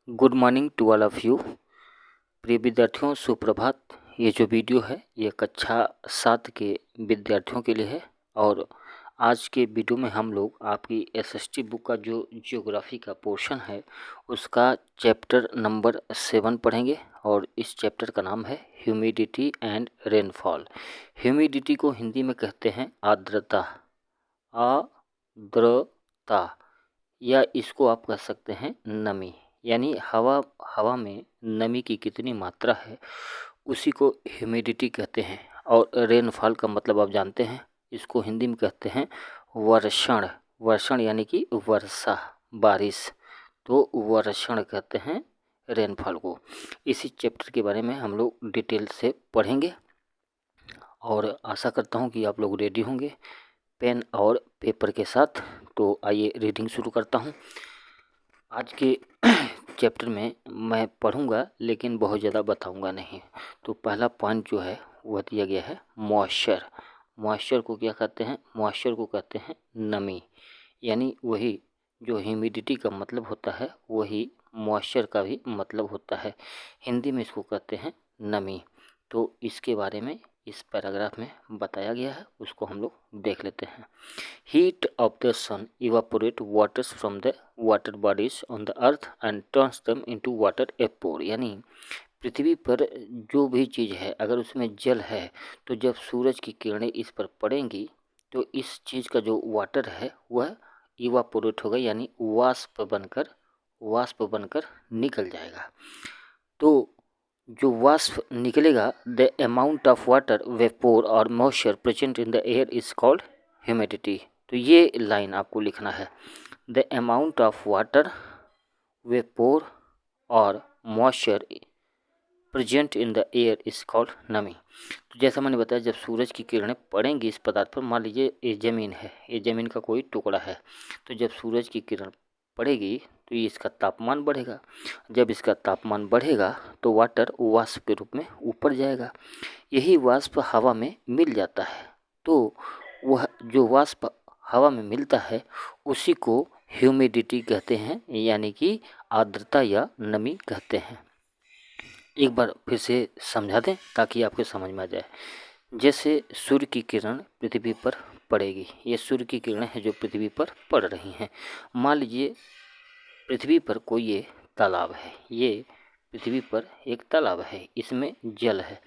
Good morning to all of you. प्रिय विद्यार्थियों, सुप्रभात। ये जो वीडियो है ये कक्षा 7 के विद्यार्थियों के लिए है और आज के वीडियो में हम लोग आपकी एसएसटी बुक का जो ज्योग्राफी का पोर्शन है उसका चैप्टर नंबर 7 पढ़ेंगे और इस चैप्टर का नाम है ह्यूमिडिटी एंड रेनफॉल। ह्यूमिडिटी को हिंदी में कहते हैं आर्द्रता, आर्द्रता, या इसको आप कह सकते हैं नमी, यानी हवा में नमी की कितनी मात्रा है उसी को ह्यूमिडिटी कहते हैं। और रेनफॉल का मतलब आप जानते हैं, इसको हिंदी में कहते हैं वर्षण। वर्षण यानी कि वर्षा, बारिश, तो वर्षण कहते हैं रेनफॉल को। इसी चैप्टर के बारे में हम लोग डिटेल से पढ़ेंगे और आशा करता हूँ कि आप लोग रेडी होंगे पेन और पेपर के साथ। तो आइए रीडिंग शुरू करता हूँ। आज के चैप्टर में मैं पढ़ूंगा लेकिन बहुत ज़्यादा बताऊंगा नहीं। तो पहला पॉइंट जो है वह दिया गया है मॉइस्चर। मॉइस्चर को क्या कहते हैं? मॉइस्चर को कहते हैं नमी, यानी वही जो ह्यूमिडिटी का मतलब होता है वही मॉइस्चर का भी मतलब होता है। हिंदी में इसको कहते हैं नमी। तो इसके बारे में इस पैराग्राफ में बताया गया है, उसको हम लोग देख लेते हैं। Heat of the sun evaporate waters from the water bodies on the earth and turns them into water vapour, यानी पृथ्वी पर जो भी चीज़ है अगर उसमें जल है तो जब सूरज की किरणें इस पर पड़ेंगी तो इस चीज़ का जो वाटर है वह इवापोरेट होगा, यानी वाष्प बनकर निकल जाएगा। तो जो वाष्प निकलेगा, the amount of water vapour और moisture present in the air is called humidity. तो ये लाइन आपको लिखना है, the amount of water vapour और moisture present in the air is called नमी। तो जैसा मैंने बताया, जब सूरज की किरणें पड़ेंगी इस पदार्थ पर, मान लीजिए ये ज़मीन है, ये ज़मीन का कोई टुकड़ा है, तो जब सूरज की किरण पड़ेगी तो ये इसका तापमान बढ़ेगा। जब इसका तापमान बढ़ेगा तो वाटर वाष्प के रूप में ऊपर जाएगा। यही वाष्प हवा में मिल जाता है, तो वह जो वाष्प हवा में मिलता है उसी को ह्यूमिडिटी कहते हैं, यानी कि आर्द्रता या नमी कहते हैं। एक बार फिर से समझा दें ताकि आपको समझ में आ जाए। जैसे सूर्य की किरण पृथ्वी पर पड़ेगी, ये सूर्य की किरणें हैं जो पृथ्वी पर पड़ रही हैं। मान लीजिए पृथ्वी पर कोई ये तालाब है, ये पृथ्वी पर एक तालाब है, इसमें जल है।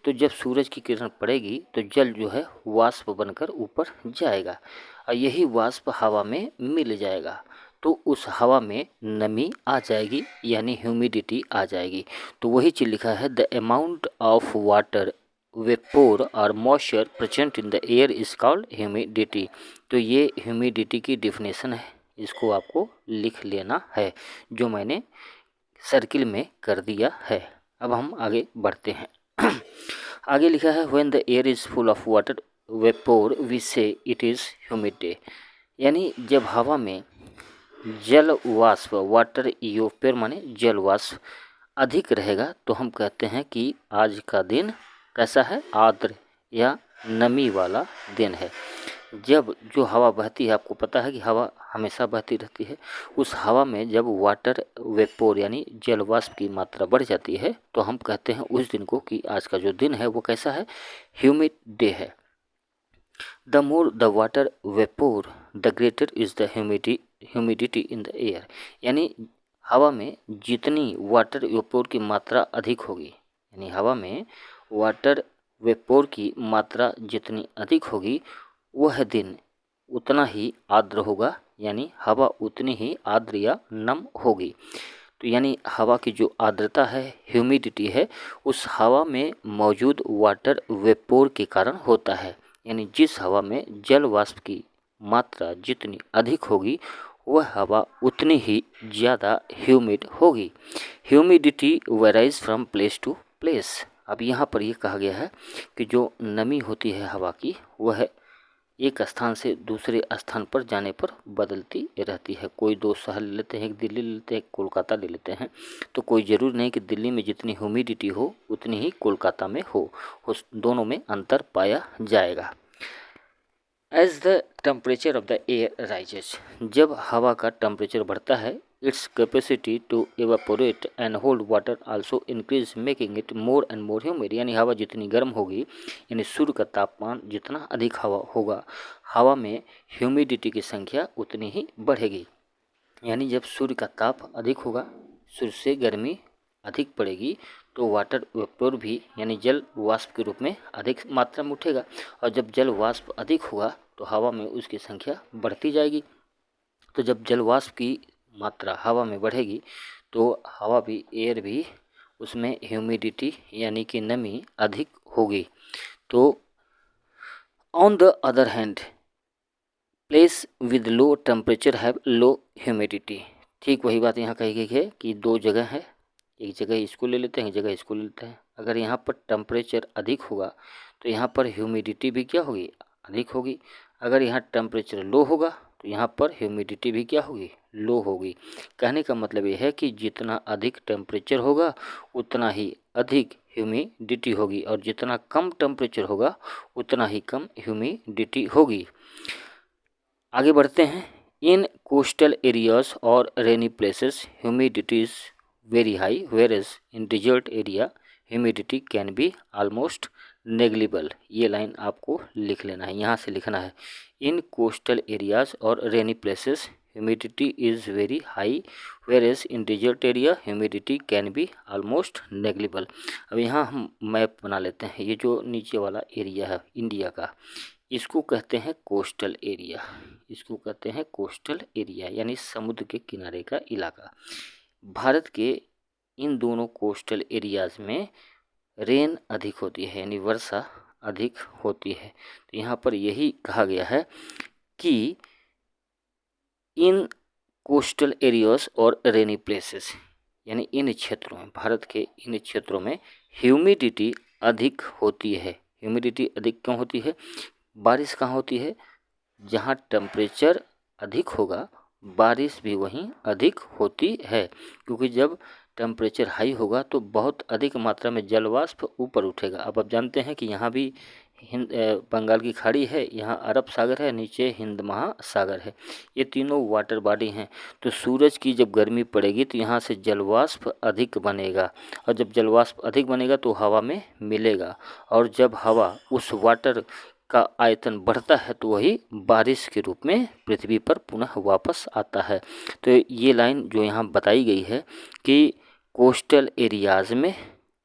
तो जब सूरज की किरण पड़ेगी तो जल जो है वाष्प बनकर ऊपर जाएगा और यही वाष्प हवा में मिल जाएगा, तो उस हवा में नमी आ जाएगी, यानी ह्यूमिडिटी आ जाएगी। तो वही चीज़ लिखा है, the amount of water vapour और moisture present in the air is called humidity. तो ये ह्यूमिडिटी की डेफिनेशन है, इसको आपको लिख लेना है, जो मैंने सर्किल में कर दिया है। अब हम आगे बढ़ते हैं। आगे लिखा है, when the air is full of water vapour we say it is humid, यानी जब हवा में जल वाष्प, वाटर इयोपेर माने जल वाष्प अधिक रहेगा तो हम कहते हैं कि आज का दिन कैसा है? आर्द्र या नमी वाला दिन है। जब जो हवा बहती है, आपको पता है कि हवा हमेशा बहती रहती है, उस हवा में जब वाटर वेपोर यानी जल वाष्प की मात्रा बढ़ जाती है तो हम कहते हैं उस दिन को कि आज का जो दिन है वो कैसा है? ह्यूमिड डे है। The more the water vapour the greater is the humidity in the air, यानी हवा में जितनी वाटर वेपोर की मात्रा अधिक होगी, यानी हवा में वाटर वेपोर की मात्रा जितनी अधिक होगी वह दिन उतना ही आर्द्र होगा, यानी हवा उतनी ही आर्द्र या नम होगी। तो यानी हवा की जो आर्द्रता है, ह्यूमिडिटी है, उस हवा में मौजूद वाटर वेपोर के कारण होता है। यानी जिस हवा में जल वाष्प की मात्रा जितनी अधिक होगी वह हवा उतनी ही ज़्यादा ह्यूमिड होगी। Humidity varies from place to place. अब यहाँ पर यह कहा गया है कि जो नमी होती है हवा की वह एक स्थान से दूसरे स्थान पर जाने पर बदलती रहती है। कोई दो शहर ले लेते हैं, एक दिल्ली ले लेते हैं, एक कोलकाता ले लेते हैं, तो कोई ज़रूरी नहीं कि दिल्ली में जितनी ह्यूमिडिटी हो उतनी ही कोलकाता में हो, उस दोनों में अंतर पाया जाएगा। As the temperature of the air rises, जब हवा का टेम्परेचर बढ़ता है its capacity to evaporate and hold water also increase, making it more and more humid। यानी हवा जितनी गर्म होगी, यानी सूर्य का तापमान जितना अधिक हवा होगा, हवा में ह्यूमिडिटी की संख्या उतनी ही बढ़ेगी। यानी जब सूर्य का ताप अधिक होगा, सूर्य से गर्मी अधिक पड़ेगी, तो वाटर वेपोर भी यानी जल वाष्प के रूप में अधिक मात्रा में उठेगा, और जब जल वाष्प अधिक होगा तो हवा में उसकी संख्या बढ़ती जाएगी। तो जब जल वाष्प की मात्रा हवा में बढ़ेगी तो हवा भी, एयर भी, उसमें ह्यूमिडिटी यानी कि नमी अधिक होगी। तो on the other hand place with low temperature have low humidity. ठीक वही बात यहाँ कही गई है कि दो जगह है, एक जगह इसको ले लेते हैं, एक जगह इसको ले लेते हैं। अगर यहाँ पर टेम्परेचर अधिक होगा तो यहाँ पर ह्यूमिडिटी भी क्या होगी, अधिक होगी। अगर यहाँ टेम्परेचर लो होगा तो यहाँ पर ह्यूमिडिटी भी क्या होगी, लो होगी। कहने का मतलब ये है कि जितना अधिक टेम्परेचर होगा उतना ही अधिक ह्यूमिडिटी होगी, और जितना कम टेम्परेचर होगा उतना ही कम ह्यूमिडिटी होगी। आगे बढ़ते हैं। इन कोस्टल एरियाज और rainy places humidity is very high, whereas in desert area humidity can be almost negligible। ये लाइन आपको लिख लेना है, यहाँ से लिखना है। इन कोस्टल एरियाज और rainy places humidity is very high, whereas in desert area humidity can be almost negligible। अब यहाँ हम मैप बना लेते हैं। ये जो नीचे वाला एरिया है इंडिया का, इसको कहते हैं कोस्टल एरिया। इसको कहते हैं कोस्टल एरिया यानी समुद्र के किनारे का इलाका। भारत के इन दोनों कोस्टल एरियाज़ में रेन अधिक होती है, यानी वर्षा अधिक होती है। तो यहाँ पर यही कहा गया है कि इन कोस्टल एरियाज और रेनी प्लेसेस, यानी इन क्षेत्रों में, भारत के इन क्षेत्रों में ह्यूमिडिटी अधिक होती है। ह्यूमिडिटी अधिक क्यों होती है? बारिश कहाँ होती है? जहाँ टेम्परेचर अधिक होगा बारिश भी वहीं अधिक होती है, क्योंकि जब टेम्परेचर हाई होगा तो बहुत अधिक मात्रा में जल वाष्प ऊपर उठेगा। अब आप जानते हैं कि यहाँ भी बंगाल की खाड़ी है, यहाँ अरब सागर है, नीचे हिंद महासागर है, ये तीनों वाटर बॉडी हैं। तो सूरज की जब गर्मी पड़ेगी तो यहाँ से जल वाष्प अधिक बनेगा, और जब जल वाष्प अधिक बनेगा तो हवा में मिलेगा, और जब हवा उस वाटर का आयतन बढ़ता है तो वही बारिश के रूप में पृथ्वी पर पुनः वापस आता है। तो ये लाइन जो यहाँ बताई गई है कि कोस्टल एरियाज़ में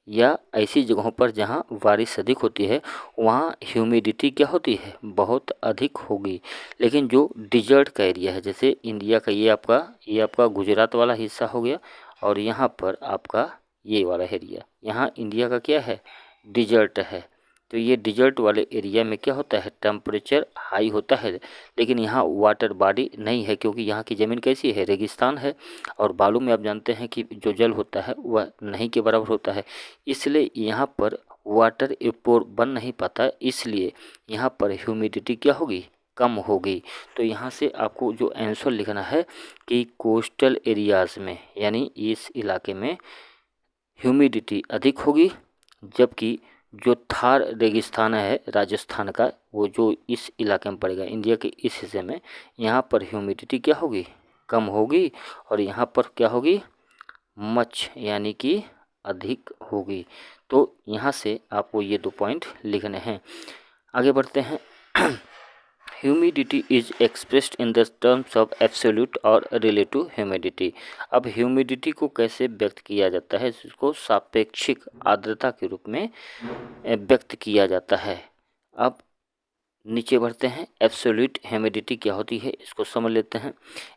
या ऐसी जगहों पर जहाँ बारिश अधिक होती है वहाँ ह्यूमिडिटी क्या होती है, बहुत अधिक होगी। लेकिन जो डिजर्ट का एरिया है, जैसे इंडिया का ये आपका गुजरात वाला हिस्सा हो गया, और यहाँ पर आपका ये वाला एरिया, यहाँ इंडिया का क्या है, डिजर्ट है। तो ये डिजर्ट वाले एरिया में क्या होता है, टेम्परेचर हाई होता है, लेकिन यहाँ वाटर बॉडी नहीं है, क्योंकि यहाँ की ज़मीन कैसी है, रेगिस्तान है, और बालू में आप जानते हैं कि जो जल होता है वह नहीं के बराबर होता है, इसलिए यहाँ पर वाटर एपोर बन नहीं पाता, इसलिए यहाँ पर ह्यूमिडिटी क्या होगी, कम होगी। तो यहाँ से आपको जो आंसर लिखना है कि कोस्टल एरियाज़ में, यानी इस इलाके में ह्यूमिडिटी अधिक होगी, जबकि जो थार रेगिस्तान है राजस्थान का, वो जो इस इलाके में पड़ेगा, इंडिया के इस हिस्से में, यहाँ पर ह्यूमिडिटी क्या होगी, कम होगी, और यहाँ पर क्या होगी, मच यानी कि अधिक होगी। तो यहाँ से आपको ये 2 पॉइंट लिखने हैं। आगे बढ़ते हैं। Humidity is expressed in the terms of absolute और रिलेटिव ह्यूमिडिटी। अब ह्यूमिडिटी को कैसे व्यक्त किया जाता है, इसको सापेक्षिक आर्द्रता के रूप में व्यक्त किया जाता है। अब नीचे बढ़ते हैं। एब्सोल्यूट ह्यूमिडिटी क्या होती है, इसको समझ लेते हैं।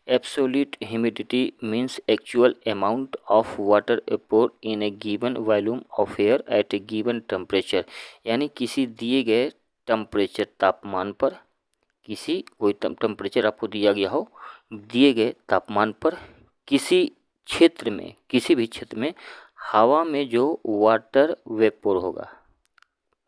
Absolute humidity means actual amount of water vapour in a given volume of air at a given temperature. यानी किसी दिए गए टेम्परेचर, तापमान पर, किसी कोई टेम्परेचर आपको दिया गया हो, दिए गए तापमान पर किसी क्षेत्र में, किसी भी क्षेत्र में हवा में जो वाटर वेपोर होगा,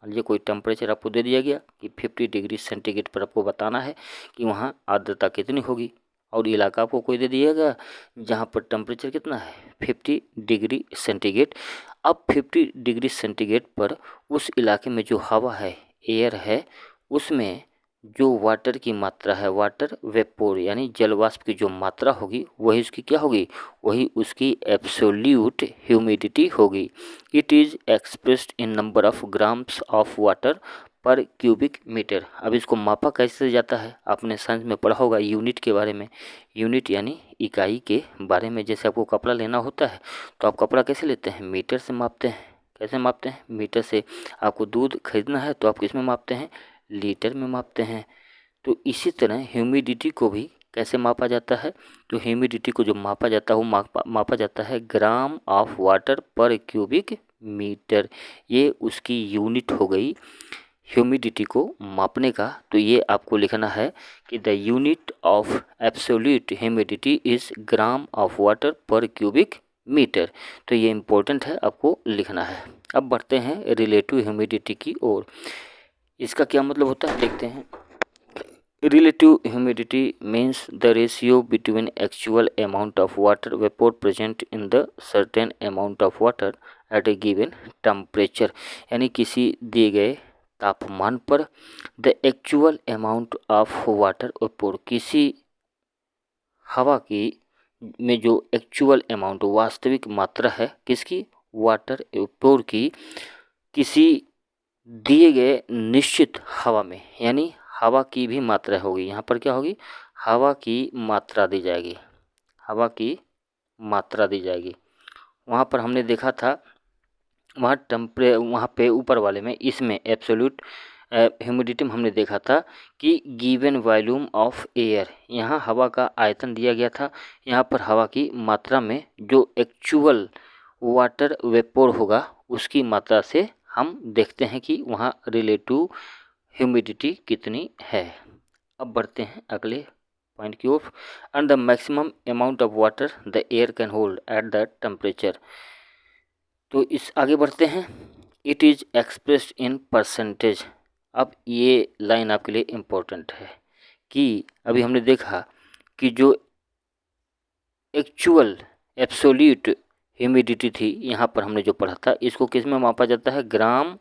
मान लीजिए कोई टेम्परेचर आपको दे दिया गया कि 50 डिग्री सेंटीग्रेड पर आपको बताना है कि वहाँ आर्द्रता कितनी होगी, और इलाका आपको कोई दे दिएगा जहाँ पर टेम्परेचर कितना है, 50 डिग्री सेंटीग्रेड। अब 50 डिग्री सेंटीग्रेड पर उस इलाके में जो हवा है, एयर है, उसमें जो वाटर की मात्रा है, वाटर वेपोर यानी जल वाष्प की जो मात्रा होगी वही उसकी क्या होगी, वही उसकी एब्सोल्यूट ह्यूमिडिटी होगी। It is expressed in number of grams of water पर क्यूबिक मीटर। अब इसको मापा कैसे जाता है, आपने साइंस में पढ़ा होगा यूनिट के बारे में। यूनिट यानी इकाई के बारे में। जैसे आपको कपड़ा लेना होता है तो आप कपड़ा कैसे लेते हैं, मीटर से मापते हैं। कैसे मापते हैं, मीटर से। आपको दूध खरीदना है तो आप किस में मापते हैं, लीटर में मापते हैं। तो इसी तरह ह्यूमिडिटी को भी कैसे मापा जाता है, तो ह्यूमिडिटी को जो मापा जाता है वो मापा जाता है ग्राम ऑफ वाटर पर क्यूबिक मीटर। ये उसकी यूनिट हो गई ह्यूमिडिटी को मापने का। तो ये आपको लिखना है कि the unit of absolute humidity is gram of water पर क्यूबिक मीटर। तो ये इम्पोर्टेंट है, आपको लिखना है। अब बढ़ते हैं रिलेटिव ह्यूमिडिटी की ओर। इसका क्या मतलब होता है, देखते हैं। Relative humidity means the ratio between actual amount of water vapor present in the certain amount of water at a given temperature। यानी किसी दिए गए तापमान पर the actual amount of water vapour, किसी हवा की में जो एक्चुअल अमाउंट वास्तविक मात्रा है किसकी, वाटर वेपोर की, किसी दिए गए निश्चित हवा में, यानी हवा की भी मात्रा होगी। यहाँ पर क्या होगी, हवा की मात्रा दी जाएगी, हवा की मात्रा दी जाएगी। वहाँ पर हमने देखा था, वहाँ पे ऊपर वाले में, इसमें एब्सोल्यूट ह्यूमिडिटी में हमने देखा था कि गिवन वॉल्यूम ऑफ एयर, यहाँ हवा का आयतन दिया गया था। यहाँ पर हवा की मात्रा में जो एक्चुअल वाटर वेपोर होगा उसकी मात्रा से हम देखते हैं कि वहाँ रिलेटिव ह्यूमिडिटी कितनी है। अब बढ़ते हैं अगले पॉइंट की ओर। And the maximum amount of water the air can hold at the temperature. तो इस आगे बढ़ते हैं। It is expressed in percentage. अब ये लाइन आपके लिए इम्पोर्टेंट है कि अभी हमने देखा कि जो एक्चुअल एब्सोल्यूट ह्यूमिडिटी थी, यहाँ पर हमने जो पढ़ा था, इसको किस में मापा जाता है, ग्राम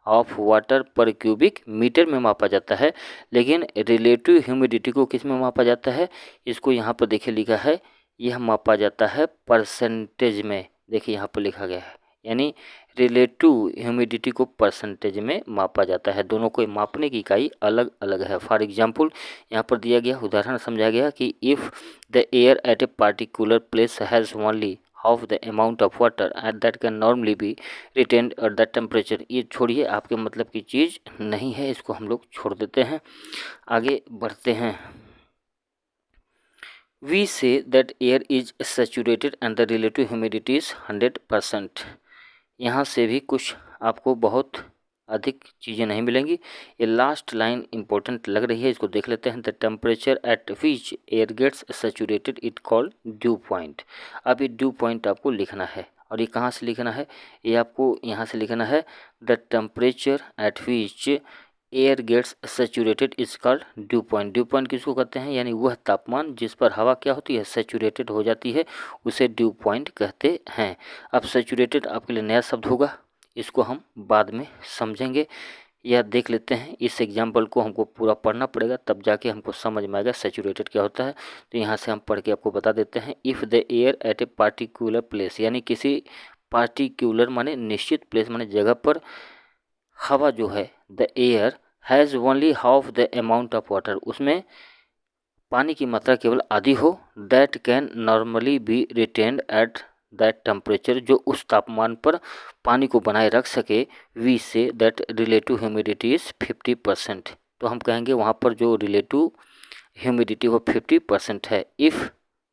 ऑफ वाटर पर क्यूबिक मीटर में मापा जाता है। लेकिन रिलेटिव ह्यूमिडिटी को किस में मापा जाता है, इसको यहाँ पर देखिए लिखा है, यह मापा जाता है परसेंटेज में। देखिए यहाँ पर लिखा गया है, यानी रिलेटिव ह्यूमिडिटी को परसेंटेज में मापा जाता है। दोनों को मापने की इकाई अलग अलग है। फॉर एग्जांपल यहाँ पर दिया गया उदाहरण समझा गया कि if the air at a particular place has only half the amount of water at that can normally B retained eight that temperature. ये छोड़िए, आपके मतलब की चीज़ नहीं है, इसको हम लोग छोड़ देते हैं। आगे बढ़ते हैं। We say that air is saturated and the relative humidity is 100%। यहाँ से भी कुछ आपको बहुत अधिक चीज़ें नहीं मिलेंगी। ये लास्ट लाइन इंपॉर्टेंट लग रही है, इसको देख लेते हैं। The temperature at which air gets saturated it called dew point. अब ये ड्यू पॉइंट आपको लिखना है, और ये कहाँ से लिखना है, ये आपको यहाँ से लिखना है। The temperature at which air gets saturated is called dew point. Dew point किसको कहते हैं, यानी वह तापमान जिस पर हवा क्या होती है, सैचुरेटेड हो जाती है, उसे ड्यू पॉइंट कहते हैं। अब सैचुरेटेड आपके लिए नया शब्द होगा, इसको हम बाद में समझेंगे। यह देख लेते हैं, इस एग्जाम्पल को हमको पूरा पढ़ना पड़ेगा, तब जाके हमको समझ में आएगा सैचुरेटेड क्या होता है। तो यहाँ से हम पढ़ के आपको बता देते हैं। If the air at a particular place, यानी किसी पार्टिकुलर माने निश्चित प्लेस माने जगह पर हवा जो है, the air has only half the amount of water, उसमें पानी की मात्रा केवल आधी हो, that can normally B retained eight that temperature, जो उस तापमान पर पानी को बनाए रख सके, we say that relative humidity is 50%। तो हम कहेंगे वहाँ पर जो रिलेटिव ह्यूमिडिटी वो 50% है। If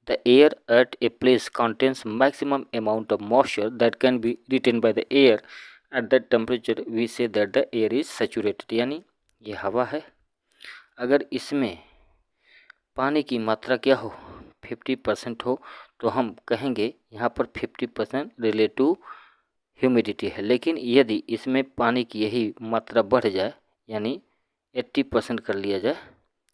the air at a place contains maximum amount of moisture that can be retained by the air at that temperature, we say that the air is saturated. यानी ये हवा है, अगर इसमें पानी की मात्रा क्या हो, 50% हो, तो हम कहेंगे यहाँ पर 50% रिलेटिव ह्यूमिडिटी है। लेकिन यदि इसमें पानी की यही मात्रा बढ़ जाए, यानी 80% कर लिया जाए,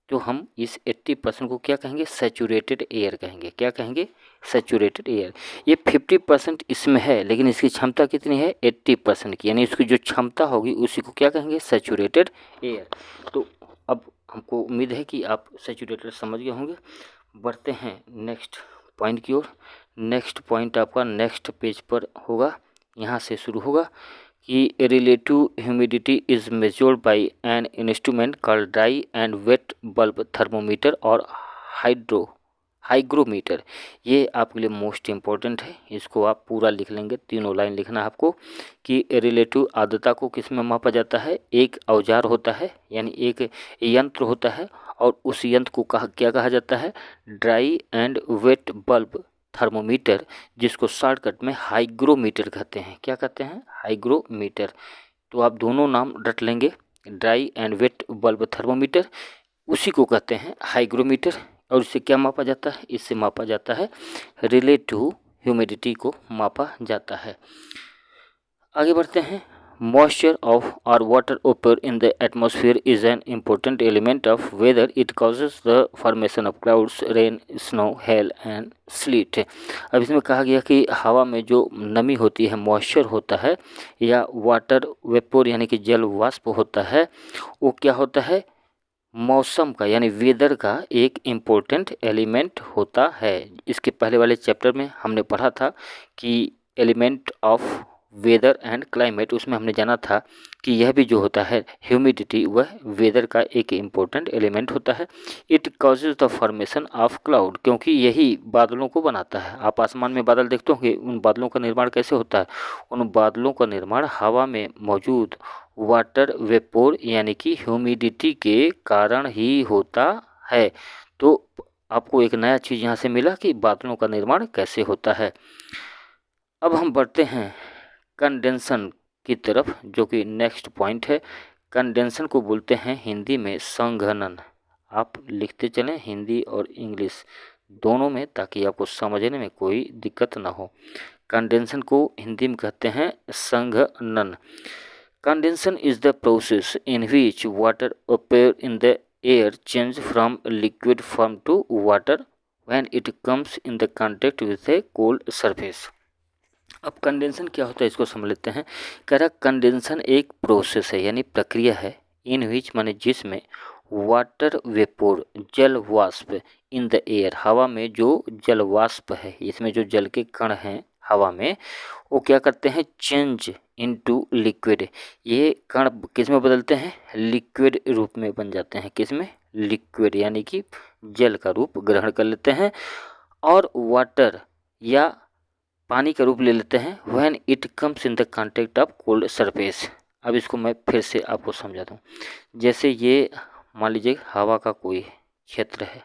तो हम इस 80% को क्या कहेंगे, सैचुरेटेड एयर कहेंगे। क्या कहेंगे, सैचुरेटेड एयर। ये 50% इसमें है, लेकिन इसकी क्षमता कितनी है, 80% की, यानी इसकी जो क्षमता होगी उसी को क्या कहेंगे, सैचुरेटेड एयर। तो अब हमको उम्मीद है कि आप सैचुरेटेड समझ गए होंगे। बढ़ते हैं नेक्स्ट पॉइंट की ओर। नेक्स्ट पॉइंट आपका नेक्स्ट पेज पर होगा, यहाँ से शुरू होगा कि relative humidity is measured by an instrument called dry and wet bulb thermometer और हाइग्रोमीटर। ये आपके लिए मोस्ट इम्पोर्टेंट है, इसको आप पूरा लिख लेंगे, तीनों लाइन लिखना है आपको कि रिलेटिव आर्द्रता को किस में मापा जाता है। एक औजार होता है यानी एक यंत्र होता है और उस यंत्र को क्या कहा जाता है, dry and wet bulb thermometer, जिसको शॉर्टकट में हाइग्रोमीटर कहते हैं। क्या कहते हैं, हाइग्रोमीटर। तो आप दोनों नाम रट लेंगे, dry and wet bulb thermometer, उसी को कहते हैं हाइग्रोमीटर। और इससे क्या मापा जाता है, इससे मापा जाता है रिलेटिव ह्यूमिडिटी को मापा जाता है। आगे बढ़ते हैं। मॉइस्चर ऑफ और वाटर ओपर in the atmosphere is an important element of whether it causes the formation of clouds, rain, snow, hello and slit. अब इसमें कहा गया कि हवा में जो नमी होती है, मॉइस्चर होता है, या वाटर वेपोर यानी कि जल वाष्प होता है, वो क्या होता है, मौसम का यानी वेदर का एक इम्पोर्टेंट एलिमेंट होता है। इसके पहले वाले चैप्टर में हमने पढ़ा था कि element of weather and climate, उसमें हमने जाना था कि यह भी जो होता है ह्यूमिडिटी, वह वेदर का एक इम्पोर्टेंट एलिमेंट होता है। It causes the formation of cloud, क्योंकि यही बादलों को बनाता है। आप आसमान में बादल देखते होंगे, उन बादलों का निर्माण कैसे होता है, उन बादलों का निर्माण हवा में मौजूद वाटर वेपोर यानी कि ह्यूमिडिटी के कारण ही होता है। तो आपको एक नया चीज़ यहाँ से मिला कि बादलों का निर्माण कैसे होता है। अब हम बढ़ते हैं कंडेंसन की तरफ, जो कि नेक्स्ट पॉइंट है। कंडेंसन को बोलते हैं हिंदी में संघनन। आप लिखते चलें हिंदी और इंग्लिश दोनों में, ताकि आपको समझने में कोई दिक्कत ना हो। कंडेंसन को हिंदी में कहते हैं संघनन। Condensation is the process in which water appears in the air change from liquid form to water when it comes in the contact with a cold surface। अब कंडेंसन क्या होता है इसको समझ लेते हैं। कह रहा कंडेंसन एक प्रोसेस है यानी प्रक्रिया है, इन विच माने जिसमें वाटर वेपोर जल वाष्प इन द एयर, हवा में जो जल वाष्प है, इसमें जो जल के कण हैं हवा में, वो क्या करते हैं, चेंज इनटू लिक्विड। ये कण किस में बदलते हैं, लिक्विड रूप में बन जाते हैं। किस में, लिक्विड यानी कि जल का रूप ग्रहण कर लेते हैं और वाटर या पानी का रूप ले लेते हैं when it comes in the contact of cold surface. अब इसको मैं फिर से आपको समझा दूँ। जैसे ये मान लीजिए हवा का कोई क्षेत्र है,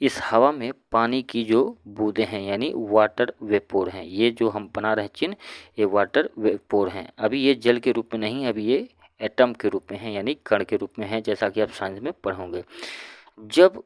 इस हवा में पानी की जो बूंदें हैं यानी वाटर वेपोर हैं, ये जो हम बना रहे हैं चिन्ह, ये वाटर वेपोर हैं। अभी ये जल के रूप में नहीं, अभी ये एटम के रूप में है यानी कण के रूप में है, जैसा कि आप साइंस में पढ़ोगे। जब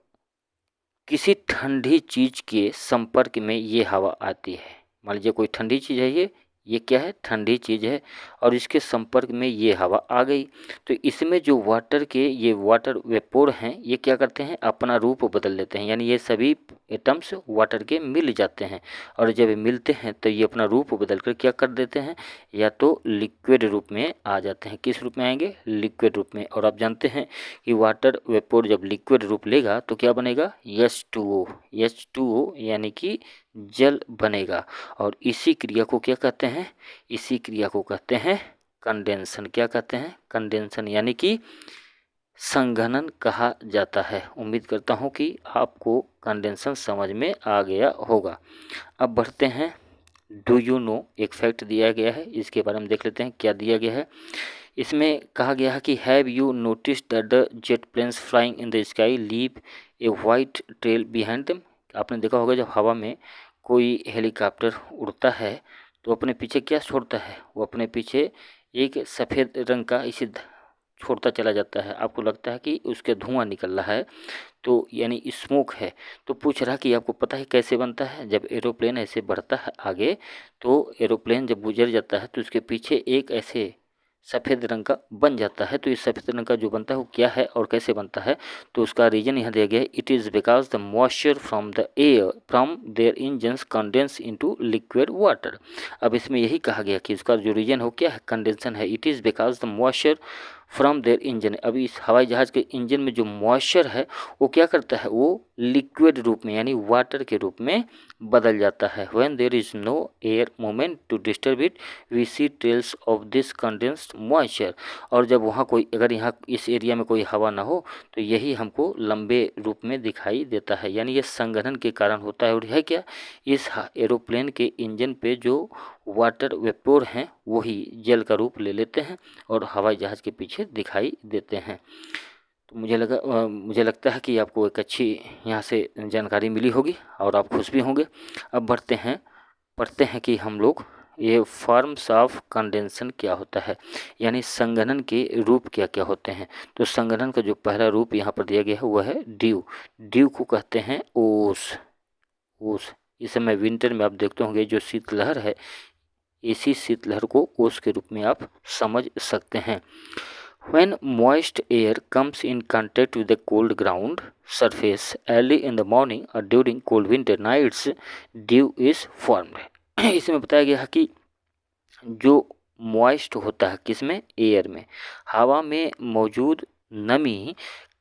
किसी ठंडी चीज़ के संपर्क में ये हवा आती है, मान लीजिए कोई ठंडी चीज़ है, ये क्या है, ठंडी चीज़ है, और इसके संपर्क में ये हवा आ गई, तो इसमें जो वाटर के ये वाटर वेपोर हैं, ये क्या करते हैं, अपना रूप बदल लेते हैं। यानी ये सभी एटम्स वाटर के मिल जाते हैं, और जब ये मिलते हैं तो ये अपना रूप बदल कर क्या कर देते हैं, या तो लिक्विड रूप में आ जाते हैं। किस रूप में आएंगे, लिक्विड रूप में। और आप जानते हैं कि वाटर वेपोर जब लिक्विड रूप लेगा तो क्या बनेगा, H2O। H2O यानी कि जल बनेगा, और इसी क्रिया को क्या कहते हैं, इसी क्रिया को कहते हैं कंडेंसन। क्या कहते हैं, कंडेंसन यानी कि संघनन कहा जाता है। उम्मीद करता हूँ कि आपको कंडेंसन समझ में आ गया होगा। अब बढ़ते हैं, डू यू नो, एक फैक्ट दिया गया है, इसके बारे में देख लेते हैं क्या दिया गया है। इसमें कहा गया है कि have you notice that the jet planes flying in the sky leave a white trail behind them. आपने देखा होगा जब हवा में कोई हेलीकॉप्टर उड़ता है तो अपने पीछे क्या छोड़ता है, वो अपने पीछे एक सफ़ेद रंग का इसे छोड़ता चला जाता है। आपको लगता है कि उसके धुआं निकल रहा है, तो यानी स्मोक है। तो पूछ रहा कि आपको पता है कैसे बनता है। जब एरोप्लेन ऐसे बढ़ता है आगे, तो एरोप्लेन जब गुजर जाता है तो उसके पीछे एक ऐसे सफ़ेद रंग का बन जाता है। तो इस सफ़ेद रंग का जो बनता है वो क्या है और कैसे बनता है, तो उसका रीजन यहाँ दिया गया है। It is because the moisture from the air from their engines condense into liquid water. अब इसमें यही कहा गया कि उसका जो रीजन हो क्या है, कंडेंसन है। It is because the moisture from their engine. अभी इस हवाई जहाज़ के इंजन में जो मॉइस्चर है वो क्या करता है, वो लिक्विड रूप में यानी वाटर के रूप में बदल जाता है। When there is no air movement to disturb it we see trails of this condensed moisture. और जब वहाँ कोई, अगर यहाँ इस एरिया में कोई हवा ना हो तो यही हमको लंबे रूप में दिखाई देता है, यानी ये संघनन के कारण होता है। और है क्या, इस एरोप्लेन के इंजन पे जो वाटर वेपोर हैं वही जल का रूप ले लेते हैं और हवाई जहाज़ के पीछे दिखाई देते हैं। तो मुझे लगता है कि आपको एक अच्छी यहाँ से जानकारी मिली होगी और आप खुश भी होंगे। अब पढ़ते हैं कि हम लोग ये फॉर्म्स ऑफ कंडेंसन क्या होता है, यानी संघनन के रूप क्या क्या होते हैं। तो संघनन का जो पहला रूप यहाँ पर दिया गया है वह है ड्यू। ड्यू को कहते हैं ओस। इस समय विंटर में आप देखते होंगे जो शीतलहर है, इसी शीतलहर को ओस के रूप में आप समझ सकते हैं। When moist air comes in contact with the cold ground surface early in the morning or during cold winter nights, dew is formed. इसमें बताया गया है कि जो मॉइस्ट होता है किसमें, एयर में, हवा में मौजूद नमी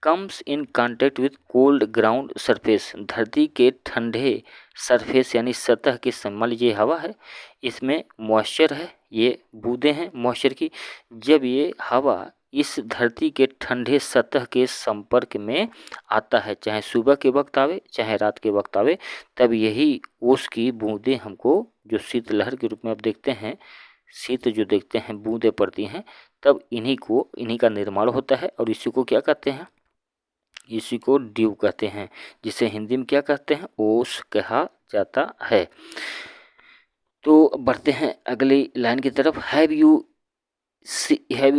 comes in contact with cold ground surface, धरती के ठंडे सरफेस यानी सतह के, मान लीजिए हवा है, इसमें मॉइस्चर है, ये बूंदें हैं मॉइस्चर की। जब ये हवा इस धरती के ठंडे सतह के संपर्क में आता है, चाहे सुबह के वक्त आवे चाहे रात के वक्त आवे, तब यही ओस की बूंदें हमको जो शीतलहर के रूप में आप देखते हैं, शीत जो देखते हैं बूंदें पड़ती हैं, तब इन्हीं का निर्माण होता है। और इसी को क्या कहते हैं, इसी को ड्यू कहते हैं, जिसे हिंदी में क्या कहते हैं, ओस कहा जाता है। तो बढ़ते हैं अगली लाइन की तरफ। Have you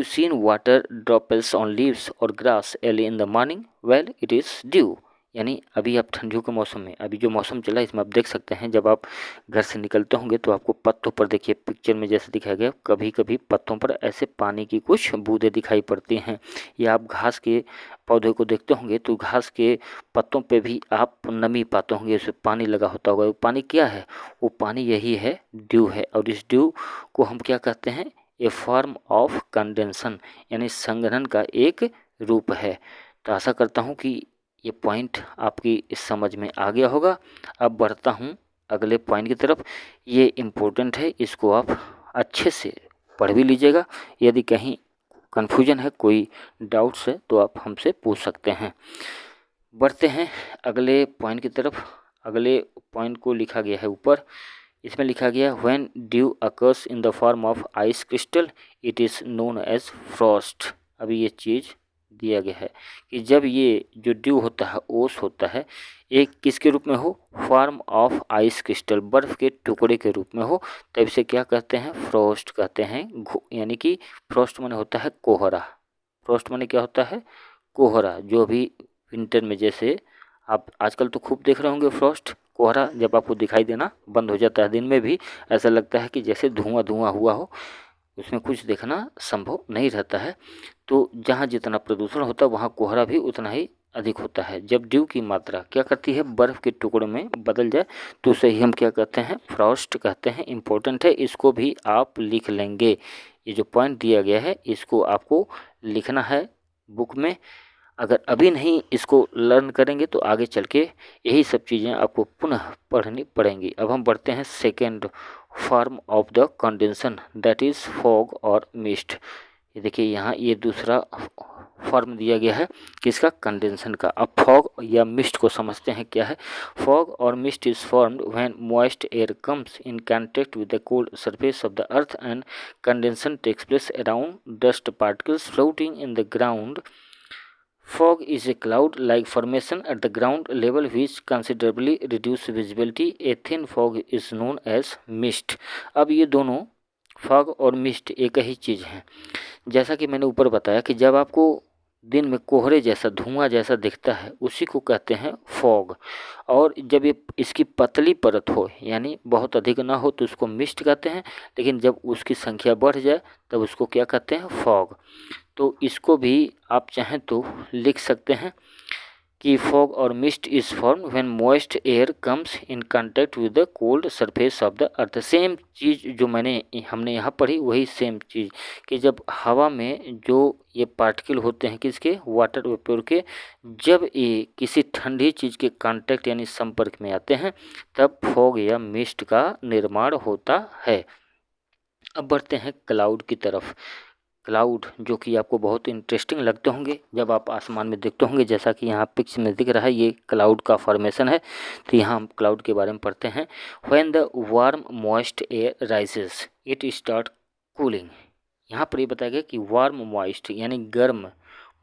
seen water droplets on leaves or grass early in the morning? Well, it is dew. यानी अभी आप ठंडियों के मौसम में, अभी जो मौसम चला है इसमें आप देख सकते हैं, जब आप घर से निकलते होंगे तो आपको पत्तों पर, देखिए पिक्चर में जैसे दिखाया गया, कभी कभी पत्तों पर ऐसे पानी की कुछ बूंदें दिखाई पड़ती हैं। या आप घास के पौधे को देखते होंगे तो घास के पत्तों पे भी आप नमी पाते होंगे, उसमें पानी लगा होता होगा। वो पानी क्या है, वो पानी यही है, ड्यू है। और इस ड्यू को हम क्या कहते हैं, ए फॉर्म ऑफ कंडेंसन, यानी संघनन का एक रूप है। तो आशा करता हूँ कि ये पॉइंट आपकी इस समझ में आ गया होगा। अब बढ़ता हूँ अगले पॉइंट की तरफ। ये इम्पोर्टेंट है, इसको आप अच्छे से पढ़ भी लीजिएगा। यदि कहीं कन्फ्यूजन है, कोई डाउट्स है तो आप हमसे पूछ सकते हैं। बढ़ते हैं अगले पॉइंट की तरफ। अगले पॉइंट को लिखा गया है ऊपर, इसमें लिखा गया when dew occurs in the form of ice crystal it is known as frost. अभी ये चीज़ दिया गया है कि जब ये जो ड्यू होता है, ओस होता है, एक किसके रूप में हो, फॉर्म ऑफ आइस क्रिस्टल, बर्फ़ के टुकड़े के रूप में हो, तब इसे क्या कहते हैं, फ्रॉस्ट कहते हैं। यानी कि फ्रॉस्ट माने होता है कोहरा। फ्रॉस्ट माने क्या होता है, कोहरा। जो अभी विंटर में जैसे आप आजकल तो खूब देख रहे होंगे फ्रॉस्ट, कोहरा जब आपको दिखाई देना बंद हो जाता है, दिन में भी ऐसा लगता है कि जैसे धुआं धुआं हुआ हो, उसमें कुछ देखना संभव नहीं रहता है। तो जहाँ जितना प्रदूषण होता है वहाँ कोहरा भी उतना ही अधिक होता है। जब ड्यू की मात्रा क्या करती है, बर्फ़ के टुकड़ों में बदल जाए तो उसे ही हम क्या कहते हैं, फ्रॉस्ट कहते हैं। इम्पोर्टेंट है, इसको भी आप लिख लेंगे। ये जो पॉइंट दिया गया है इसको आपको लिखना है बुक में। अगर अभी नहीं इसको लर्न करेंगे तो आगे चल के यही सब चीज़ें आपको पुनः पढ़नी पड़ेंगी। अब हम बढ़ते हैं second form of the condensation, that is fog और मिस्ट। ये देखिए यहाँ ये दूसरा फॉर्म दिया गया है किसका, कंडेंसन का। अब फॉग या मिस्ट को समझते हैं क्या है। फॉग और mist is formed when moist air comes in contact with the cold surface of the earth and condensation takes place around dust particles floating in the ground. Fog is a cloud-like formation at the ground level which considerably reduces visibility. A thin fog is known as mist. अब ये दोनों fog और mist एक ही चीज़ है। जैसा कि मैंने ऊपर बताया कि जब आपको दिन में कोहरे जैसा, धुआं जैसा दिखता है, उसी को कहते हैं फॉग। और जब ये इसकी पतली परत हो, यानी बहुत अधिक ना हो, तो उसको मिस्ट कहते हैं। लेकिन जब उसकी संख्या बढ़ जाए तब उसको क्या कहते हैं, फॉग। तो इसको भी आप चाहें तो लिख सकते हैं। कि फॉग और mist is form when moist air comes in contact with the cold surface of the earth. Same चीज़ जो हमने यहाँ पढ़ी वही सेम चीज़ कि जब हवा में जो ये पार्टिकल होते हैं किसके, वाटर वेपर के, जब ये किसी ठंडी चीज़ के कांटेक्ट यानी संपर्क में आते हैं तब फॉग या मिस्ट का निर्माण होता है। अब बढ़ते हैं क्लाउड की तरफ। क्लाउड जो कि आपको बहुत इंटरेस्टिंग लगते होंगे जब आप आसमान में देखते होंगे, जैसा कि यहाँ पिक्चर में दिख रहा है, ये क्लाउड का फॉर्मेशन है। तो यहाँ हम क्लाउड के बारे में पढ़ते हैं। When the warm moist air rises it start cooling. यहाँ पर ये बताया गया कि वार्म मॉइस्ट यानी गर्म,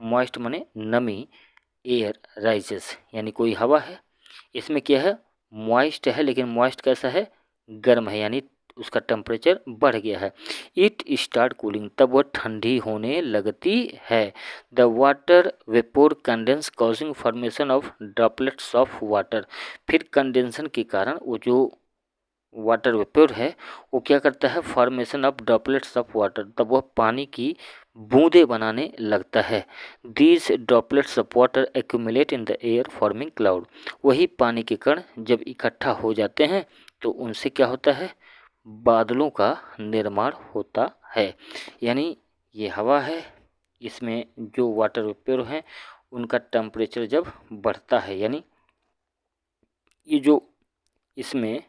मॉइस्ट माने नमी, एयर राइजेस यानी कोई हवा है, इसमें क्या है, मॉइस्ट है, लेकिन मॉइस्ट कैसा है, गर्म है, यानी उसका टेम्परेचर बढ़ गया है। इट स्टार्ट कूलिंग, तब वह ठंडी होने लगती है। The water vapour condense causing formation of droplets of water. फिर कंडेंसन के कारण वो जो वाटर वेपोर है वो क्या करता है, formation of droplets of water, तब वह पानी की बूंदे बनाने लगता है। These droplets of water accumulate in the air forming cloud. वही पानी के कण जब इकट्ठा हो जाते हैं तो उनसे क्या होता है, बादलों का निर्माण होता है। यानी ये हवा है, इसमें जो वाटर वेपर हैं उनका टेम्परेचर जब बढ़ता है, यानी ये जो इसमें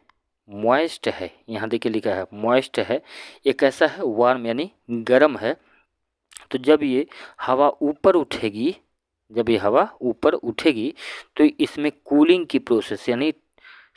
मॉइस्ट है, यहाँ देखिए लिखा है मॉइस्ट है, ये कैसा है, वार्म यानी गर्म है। तो जब ये हवा ऊपर उठेगी, जब ये हवा ऊपर उठेगी तो इसमें कूलिंग की प्रोसेस यानी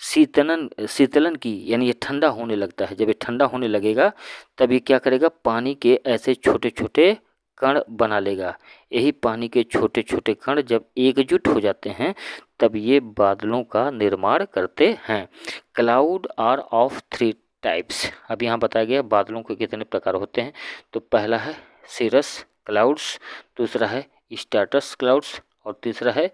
शीतलन की, यानी ये ठंडा होने लगता है। जब ये ठंडा होने लगेगा तब ये क्या करेगा, पानी के ऐसे छोटे छोटे कण बना लेगा। यही पानी के छोटे छोटे कण जब एकजुट हो जाते हैं तब ये बादलों का निर्माण करते हैं। Cloud are of 3 types. अब यहाँ बताया गया बादलों के कितने प्रकार होते हैं। तो पहला है सिरस क्लाउड्स, दूसरा है स्ट्रैटस क्लाउड्स और तीसरा है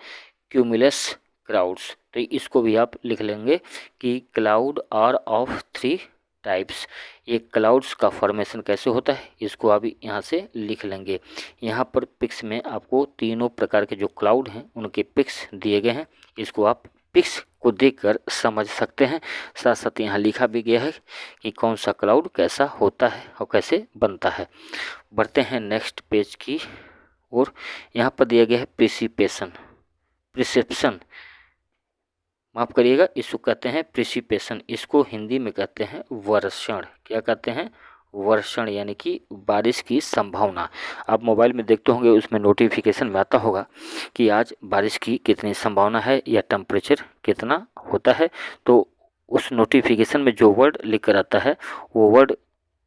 क्यूमुलस क्लाउड्स। तो इसको भी आप लिख लेंगे कि क्लाउड आर ऑफ 3 टाइप्स। ये क्लाउड्स का फॉर्मेशन कैसे होता है इसको आप यहाँ से लिख लेंगे। यहाँ पर पिक्स में आपको तीनों प्रकार के जो क्लाउड हैं उनके पिक्स दिए गए हैं, इसको आप पिक्स को देखकर समझ सकते हैं। साथ साथ यहाँ लिखा भी गया है कि कौन सा क्लाउड कैसा होता है और कैसे बनता है। बढ़ते हैं नेक्स्ट पेज की और यहाँ पर दिया गया है प्रिसिपेशन, प्रिसेप्शन, माफ़ करिएगा, इसको कहते हैं प्रिसिपेशन, इसको हिंदी में कहते हैं वर्षण। क्या कहते हैं, वर्षण, यानी कि बारिश की संभावना। आप मोबाइल में देखते होंगे उसमें नोटिफिकेशन में आता होगा कि आज बारिश की कितनी संभावना है या टेम्परेचर कितना होता है, तो उस नोटिफिकेशन में जो वर्ड लिख कर आता है वो वर्ड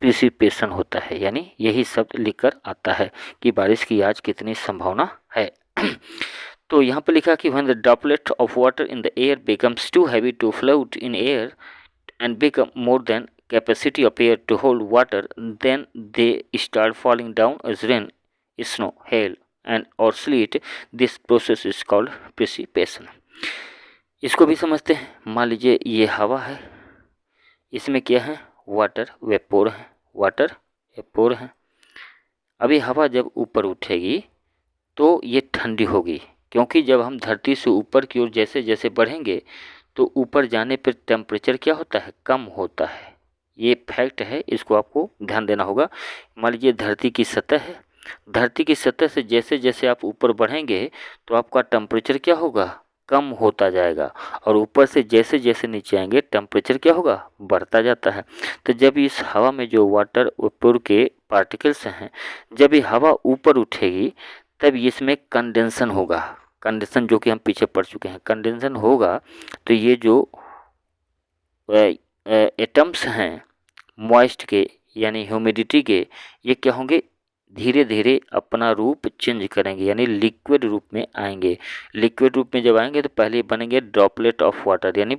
प्रिसिपेशन होता है, यानी यही शब्द लिख कर आता है कि बारिश की आज कितनी संभावना है। तो यहाँ पर लिखा कि when the droplet of water in the air becomes too heavy to float in air and become more than capacity of air to hold water, then they start falling down as rain, snow, hail and or sleet. This process is called precipitation. इसको भी समझते हैं। मान लीजिए ये हवा है, इसमें क्या है, वाटर वेपोर है, वाटर वेपोर है। अभी हवा जब ऊपर उठेगी तो ये ठंडी होगी, क्योंकि जब हम धरती से ऊपर की ओर जैसे जैसे बढ़ेंगे तो ऊपर जाने पर टेम्परेचर क्या होता है, कम होता है। ये फैक्ट है, इसको आपको ध्यान देना होगा। मान लीजिए धरती की सतह है, धरती की सतह से जैसे जैसे आप ऊपर बढ़ेंगे तो आपका टेम्परेचर क्या होगा, कम होता जाएगा, और ऊपर से जैसे जैसे नीचे आएंगे टेम्परेचर क्या होगा, बढ़ता जाता है। तो जब इस हवा में जो वाटर वेपर के पार्टिकल्स हैं, जब ये हवा ऊपर उठेगी तब इसमें कंडेंसन होगा। कंडेंसन जो कि हम पीछे पढ़ चुके हैं, कंडेंसन होगा तो ये जो एटम्स हैं मॉइस्ट के यानी ह्यूमिडिटी के, ये क्या होंगे, धीरे धीरे अपना रूप चेंज करेंगे, यानी लिक्विड रूप में आएंगे। लिक्विड रूप में जब आएंगे तो पहले बनेंगे ड्रॉपलेट ऑफ वाटर, यानी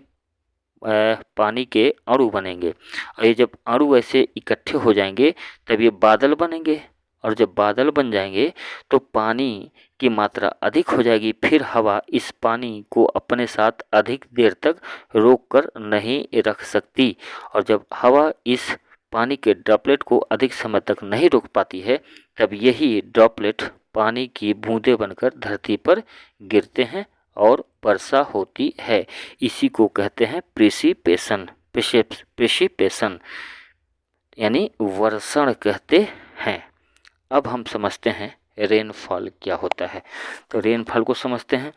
पानी के अणु बनेंगे, और ये जब अणु ऐसे इकट्ठे हो जाएंगे तब ये बादल बनेंगे, और जब बादल बन जाएंगे तो पानी की मात्रा अधिक हो जाएगी। फिर हवा इस पानी को अपने साथ अधिक देर तक रोक कर नहीं रख सकती, और जब हवा इस पानी के ड्रॉपलेट को अधिक समय तक नहीं रोक पाती है तब यही ड्रॉपलेट पानी की बूंदें बनकर धरती पर गिरते हैं और वर्षा होती है। इसी को कहते हैं प्रेसिपिटेशन, प्रेसिपिटेशन यानी वर्षण कहते हैं। अब हम समझते हैं रेनफॉल क्या होता है। तो रेनफॉल को समझते हैं।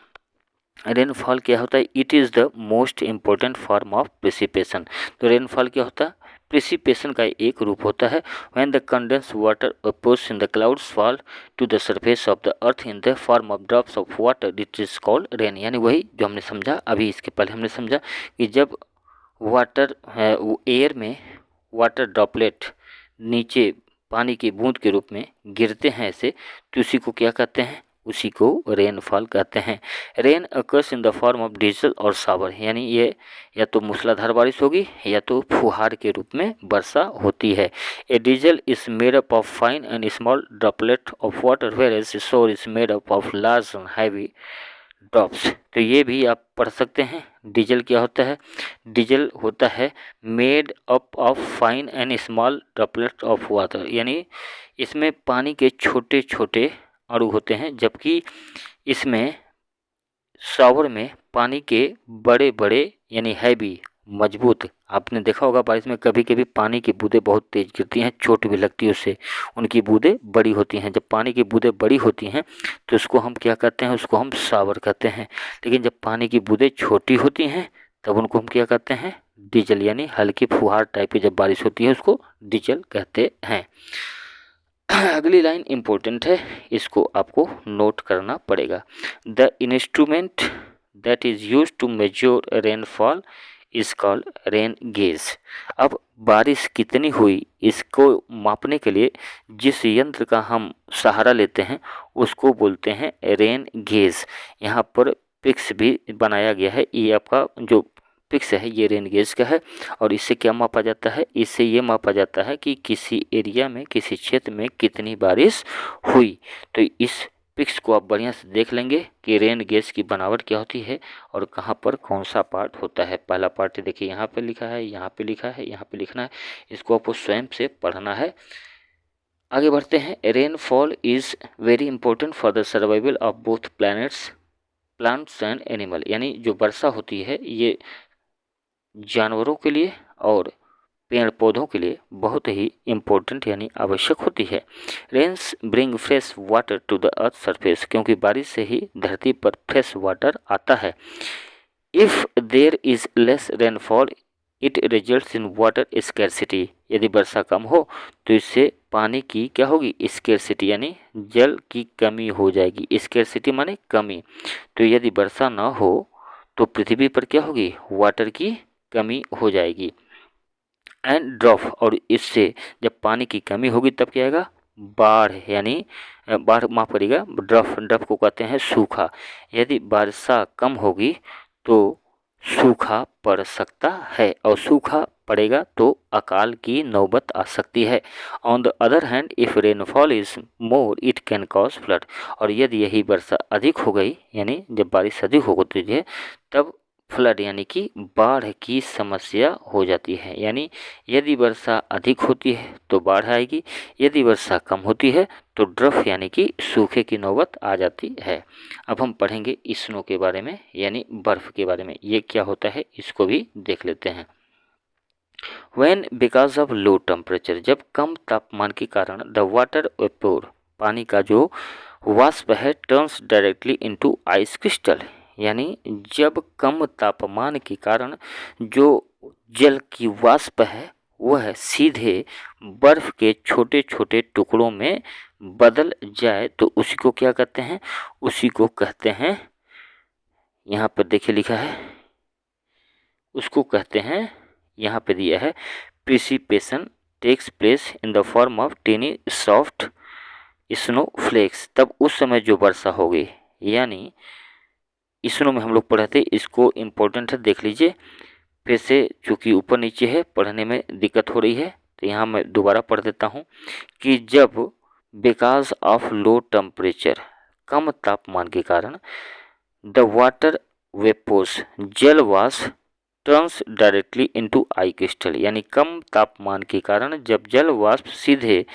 रेनफॉल क्या होता है? It is the most important form of precipitation. तो रेनफॉल क्या होता है? प्रेसिपिटेशन का एक रूप होता है when the condense water vapours in the clouds fall to the surface of the earth in the form of drops of water, it is called rain. यानी वही जो हमने समझा अभी, इसके पहले हमने समझा कि जब वाटर एयर में वाटर ड्रॉपलेट नीचे पानी की बूंद के रूप में गिरते हैं ऐसे, तो उसी को क्या कहते हैं? उसी को रेनफॉल कहते हैं। Rain occurs in the form of diesel और शावर, यानी ये या तो मूसलाधार बारिश होगी या तो फुहार के रूप में वर्षा होती है। A drizzle is made up of fine and small droplet of water whereas shower is made up of large and heavy drops. तो ये भी आप पढ़ सकते हैं। डीजल क्या होता है? डीजल होता है made up of fine and small droplet of water, यानी इसमें पानी के छोटे छोटे अणु होते हैं, जबकि इसमें शॉवर में पानी के बड़े बड़े यानी हैवी मजबूत, आपने देखा होगा बारिश में कभी कभी पानी की बूंदें बहुत तेज गिरती हैं, चोट भी लगती है उससे, उनकी बूंदें बड़ी होती हैं। जब पानी की बूंदें बड़ी होती हैं तो उसको हम क्या कहते हैं? उसको हम शावर कहते हैं। लेकिन जब पानी की बूंदें छोटी होती हैं तब उनको हम क्या कहते हैं? डीजल, यानी हल्की फुहार टाइप की जब बारिश होती है उसको डीजल कहते हैं। अगली लाइन इम्पोर्टेंट है, इसको आपको नोट करना पड़ेगा। The instrument that is use to measure rainfall is called rain gauge. अब बारिश कितनी हुई इसको मापने के लिए जिस यंत्र का हम सहारा लेते हैं उसको बोलते हैं रेन गेज। यहाँ पर पिक्स भी बनाया गया है। ये आपका जो पिक्स है ये रेन गेज का है। और इससे क्या मापा जाता है? इससे ये मापा जाता है कि किसी एरिया में, किसी क्षेत्र में कितनी बारिश हुई। तो इस पिक्स को आप बढ़िया से देख लेंगे कि रेन गेज की बनावट क्या होती है और कहाँ पर कौन सा पार्ट होता है। पहला पार्ट देखिए यहाँ पे लिखा है, यहाँ पे लिखा है, यहाँ पे लिखना है। इसको आपको स्वयं से पढ़ना है। आगे बढ़ते हैं। Rainfall is very important for the survival of both plants and animal, यानी जो वर्षा होती है ये जानवरों के लिए और पेड़ पौधों के लिए बहुत ही इम्पोर्टेंट यानी आवश्यक होती है। Rains bring fresh water to the earth surface, क्योंकि बारिश से ही धरती पर फ्रेश वाटर आता है। If there is less rainfall it results in water scarcity, यदि वर्षा कम हो तो इससे पानी की क्या होगी? स्कैरसिटी, यानी जल की कमी हो जाएगी। स्कैरसिटी माने कमी। तो यदि वर्षा न हो तो पृथ्वी पर क्या होगी? वाटर की कमी हो जाएगी। एंड ड्रॉप, और इससे जब पानी की कमी होगी तब क्या आएगा? बाढ़, यानी बाढ़ माफ करिएगा, ड्रॉप को कहते हैं सूखा। यदि वर्षा कम होगी तो सूखा पड़ सकता है, और सूखा पड़ेगा तो अकाल की नौबत आ सकती है। On the other hand if rainfall is more it can cause flood, और यदि यही वर्षा अधिक हो गई, यानी जब बारिश अधिक हो गई है तब फ्लड यानी कि बाढ़ की समस्या हो जाती है। यानी यदि वर्षा अधिक होती है तो बाढ़ आएगी, यदि वर्षा कम होती है तो ड्रफ यानी कि सूखे की नौबत आ जाती है। अब हम पढ़ेंगे स्नो के बारे में, यानी बर्फ़ के बारे में। ये क्या होता है इसको भी देख लेते हैं। When because of low temperature, जब कम तापमान के कारण द वाटर वेपोर, पानी का जो वाष्प है, turns directly into ice crystal, यानी जब कम तापमान के कारण जो जल की वाष्प है वह सीधे बर्फ के छोटे छोटे टुकड़ों में बदल जाए तो उसी को क्या कहते हैं? उसी को कहते हैं, यहाँ पर देखिए लिखा है, उसको कहते हैं, यहाँ पे दिया है precipitation takes place in the form of tiny soft snow flakes. तब उस समय जो वर्षा होगी, यानी स्नो में हम लोग पढ़े थे, इसको इम्पोर्टेंट है, देख लीजिए फिर से, चूँकि ऊपर नीचे है पढ़ने में दिक्कत हो रही है तो यहाँ मैं दोबारा पढ़ देता हूँ कि जब बिकॉज ऑफ लो टेम्परेचर, कम तापमान के कारण, द वाटर वेपोर्स, जल वाष्प, turns directly into I crystal, यानी कम तापमान के कारण जब जल वाष्प सीधे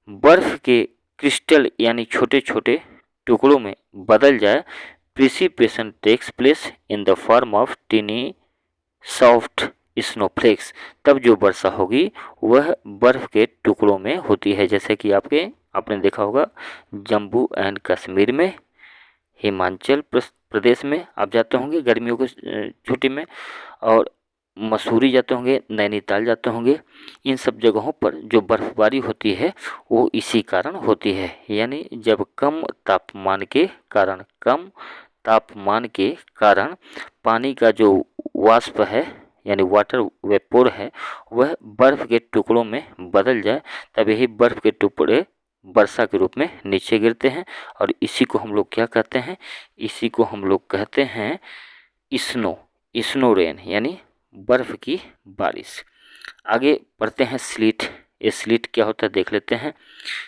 बर्फ के क्रिस्टल यानी छोटे छोटे टुकड़ों में बदल जाए precipitation takes place in the form of tiny soft snowflakes। तब जो वर्षा होगी वह बर्फ के टुकड़ों में होती है, जैसे कि आपने देखा होगा जम्मू एंड कश्मीर में, हिमाचल प्रदेश में आप जाते होंगे गर्मियों की छुट्टी में, और मसूरी जाते होंगे, नैनीताल जाते होंगे। इन सब जगहों पर जो बर्फबारी होती है वो इसी कारण होती है, यानी जब कम तापमान के कारण पानी का जो वाष्प है यानी वाटर वेपोर है वह बर्फ के टुकड़ों में बदल जाए, तब यही बर्फ के टुकड़े वर्षा के रूप में नीचे गिरते हैं। और इसी को हम लोग क्या कहते हैं, इसी को हम लोग कहते हैं स्नो रेन, यानी बर्फ की बारिश। आगे पढ़ते हैं स्लीट। ये स्लीट क्या होता है देख लेते हैं।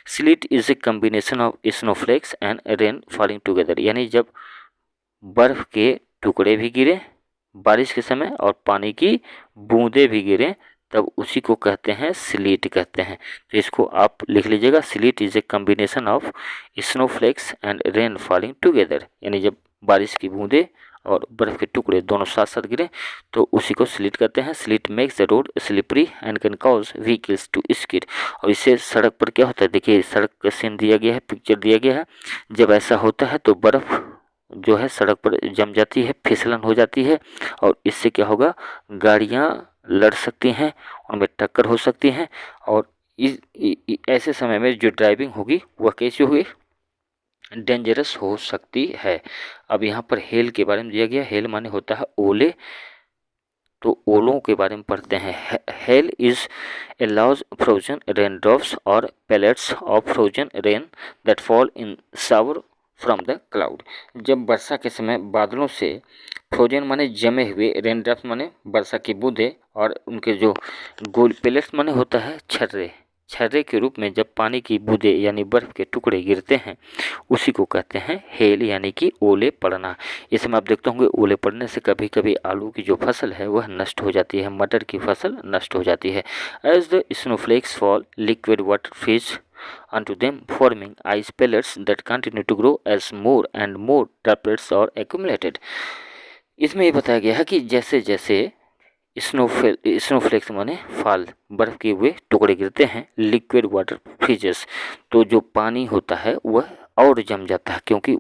Slit is a combination of snowflakes and rain falling together, यानी जब बर्फ के टुकड़े भी गिरे बारिश के समय और पानी की बूंदे भी गिरे, तब उसी को कहते हैं स्लीट कहते हैं। तो इसको आप लिख लीजिएगा, slit is a combination of snowflakes and rain falling together, यानी जब बारिश की बूंदे और बर्फ के टुकड़े दोनों साथ साथ गिरे तो उसी को स्लीट कहते हैं। Sleet makes the road slippery and can cause vehicles to skid. और इससे सड़क पर क्या होता है, देखिए सड़क का सीन दिया गया है, पिक्चर दिया गया है। जब ऐसा होता है तो बर्फ जो है सड़क पर जम जाती है, फिसलन हो जाती है, और इससे क्या होगा, गाड़ियाँ लड़ सकती हैं, उनमें टक्कर हो सकती हैं, और ऐसे समय में जो ड्राइविंग होगी वह कैसी होगी, डेंजरस हो सकती है। अब यहाँ पर हेल के बारे में दिया गया, हेल माने होता है ओले, तो ओलों के बारे में पढ़ते हैं। Hail is a large frozen rain drops और pellets of frozen rain that fall in shower from the cloud. जब वर्षा के समय बादलों से फ्रोजन माने जमे हुए, रेन ड्रॉप्स माने वर्षा की बूंदे, और उनके जो गोल पैलेट्स माने होता है छर्रे के रूप में जब पानी की बूंदे यानी बर्फ के टुकड़े गिरते हैं उसी को कहते हैं हेल, यानी कि ओले पड़ना। इसमें आप देखते होंगे ओले पड़ने से कभी कभी आलू की जो फसल है वह नष्ट हो जाती है, मटर की फसल नष्ट हो जाती है। As the snowflakes fall liquid water freeze onto them forming ice pellets that continue to grow as more and more droplets are accumulated। इसमें ये बताया गया है कि जैसे जैसे स्नोफ्लेक्स माने फाल, बर्फ के हुए टुकड़े गिरते हैं, लिक्विड वाटर फ्रीजेस, तो जो पानी होता है वह और जम जाता है, क्योंकि